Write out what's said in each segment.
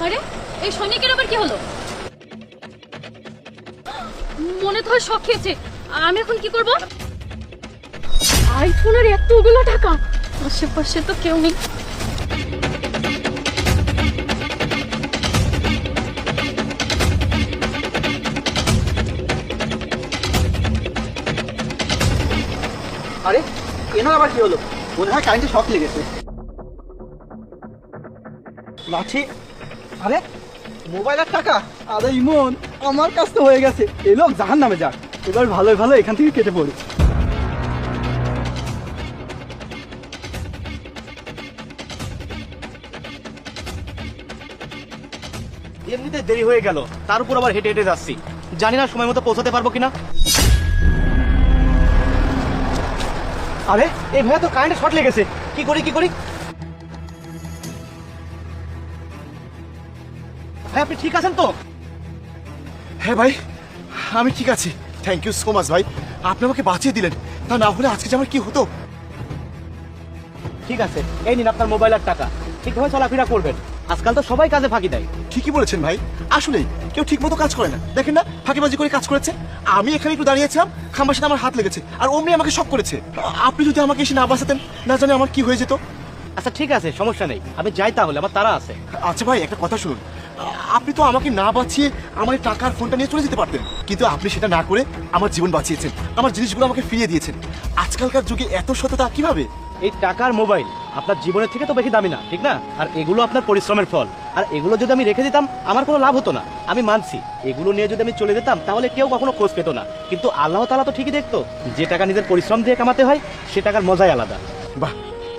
আরে এই সৈনিকের আবার কি হলো? মনে তো শখ খেয়েছে। আমি এখন কি করব? আইফোনের এতগুলো টাকা, আশেপাশে তো কেউ নেই। আরে এনার আবার কি হলো? মনে হয় কারেন্টে শক লেগেছে। লাঠি, আরে মোবাইলের টাকা, আরে ইমন আমার কাছ তো হয়ে গেছে। এই লোক জাহান নামে যাক, এবার ভালোই ভালো এখান থেকে কেটে পড়ি। এমনিতে দেরি হয়ে গেল, তার উপর আবার হেঁটে হেঁটে যাচ্ছি, জানি না সময় মতো পৌঁছাতে পারবো কিনা। আরে এই ভাইয়া তো কারেন্টে শর্ট লেগেছে, কি করি কি করি? ভাই আপনি ঠিক আছেন তো? হ্যাঁ ভাই, আমি ঠিক আছি। থ্যাংক ইউ সো মাচ ভাই, আপনি আমাকে বাঁচিয়ে দিলেন। তা না হলে আজকে যে আমার কি হতো। ঠিক আছে, এই নিন আপনার মোবাইল আর টাকা। ঠিকভাবে চলাফেরা করবেন, আজকাল তো সবাই কাজে ফাঁকি দেয়। ঠিকই বলেছেন ভাই, আসলেই কেউ ঠিক মতো কাজ করে না। দেখেন না ফাঁকিবাজি করে কাজ করেছে। আমি এখানে একটু দাঁড়িয়েছিলাম, খাম্বার সাথে আমার হাত লেগেছে আর অমনি আমাকে শক করেছে। আপনি যদি আমাকে এসে না বাঁচাতেন, না জানি আমার কি হয়ে যেত। আচ্ছা ঠিক আছে, সমস্যা নেই, আমি যাই তাহলে, আমার তারা আছে। আচ্ছা ভাই একটা কথা শুনুন, আপনি তো আমাকে না বাঁচিয়ে আমার টাকার ফোনটা নিয়ে চলে যেতে পারতেন, কিন্তু আপনি সেটা না করে আমার জীবন বাঁচিয়েছেন, আমার জিনিসগুলো আমাকে ফিরিয়ে দিয়েছেন। আজকালকার যুগে এত সততা কিভাবে? এই টাকার মোবাইল আপনার জীবনের থেকে তো বেশি দামি না, ঠিক না? আর এগুলো আপনার পরিশ্রমের ফল, আর এগুলো যদি আমি রেখে দিতাম আমার কোনো লাভ হতো না। আমি মানছি এগুলো নিয়ে যদি আমি চলে যেতাম তাহলে কেউ কখনো খোঁজ পেত না, কিন্তু আল্লাহ তাআলা তো ঠিকই দেখতো। যে টাকা নিজের পরিশ্রম দিয়ে কামাতে হয় সে টাকার মজাই আলাদা। বাহ,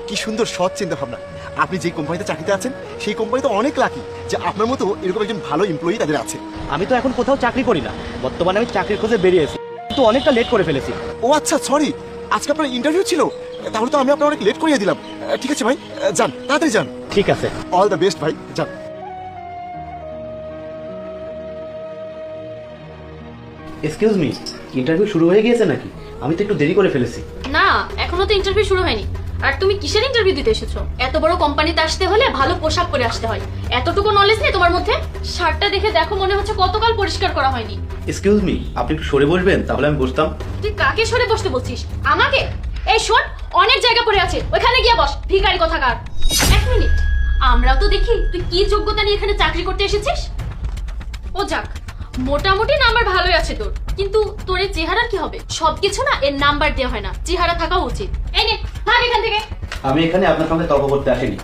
কি সুন্দর সৎ চিন্তা ভাবনা। আপনি যে কোম্পানিতে চাকরিতে আছেন সেই কোম্পানি তো অনেক লাকি যে আপনার মতো এরকম একজন ভালো এমপ্লয়ি তাদের আছে। আমি তো এখন কোথাও চাকরি করি না, বর্তমানে আমি চাকরির খোঁজে বেরিয়েছি, কিন্তু অনেকটা লেট করে ফেলেছি। ও আচ্ছা সরি, আজকে আপনার ইন্টারভিউ ছিল, তাহলে তো আমি আপনার অনেক লেট করিয়ে দিলাম। ঠিক আছে ভাই, যান তাড়াতাড়ি যান। ঠিক আছে, অল দ্য বেস্ট ভাই, যান। এক্সকিউজ মি, ইন্টারভিউ শুরু হয়ে গিয়েছে নাকি? আমি তো একটু দেরি করে ফেলেছি। না, এখনো তো ইন্টারভিউ শুরু হয়নি। আর তুমি কিসের ইন্টারভিউ দিতে এসেছো? এত বড় কোম্পানিতে আসতে হলে ভালো পোশাক পরে আসতে হয়। এতটুকু নলেজ নেই তোমার মধ্যে? শার্টটা দেখে দেখো, মনে হচ্ছে কতকাল পরিষ্কার করা হয়নি। এক্সকিউজ মি, আপনি একটু সরে বসবেন, তাহলে আমি বসতাম। তুই কাকে সরে বসতে বলছিস? আমাকে? এই শোন, অনেক জায়গা পড়ে আছে, ওখানে গিয়ে বস, ভিখারি কোথাকার। এক মিনিট, আমরাও তো দেখি তুই কি যোগ্যতা নিয়ে এখানে চাকরি করতে এসেছিস। ও যাক, মোটামুটি নাম্বার ভালোই আছে তোর, কিন্তু তোর এই চেহারার কি হবে? সবকিছু না এর নাম্বার দেওয়া হয় না, চেহারা থাকা উচিত। এই নে, ভাগ এখান থেকে। আমি এখানে আপনার সঙ্গে তর্ক করতে আসিনি।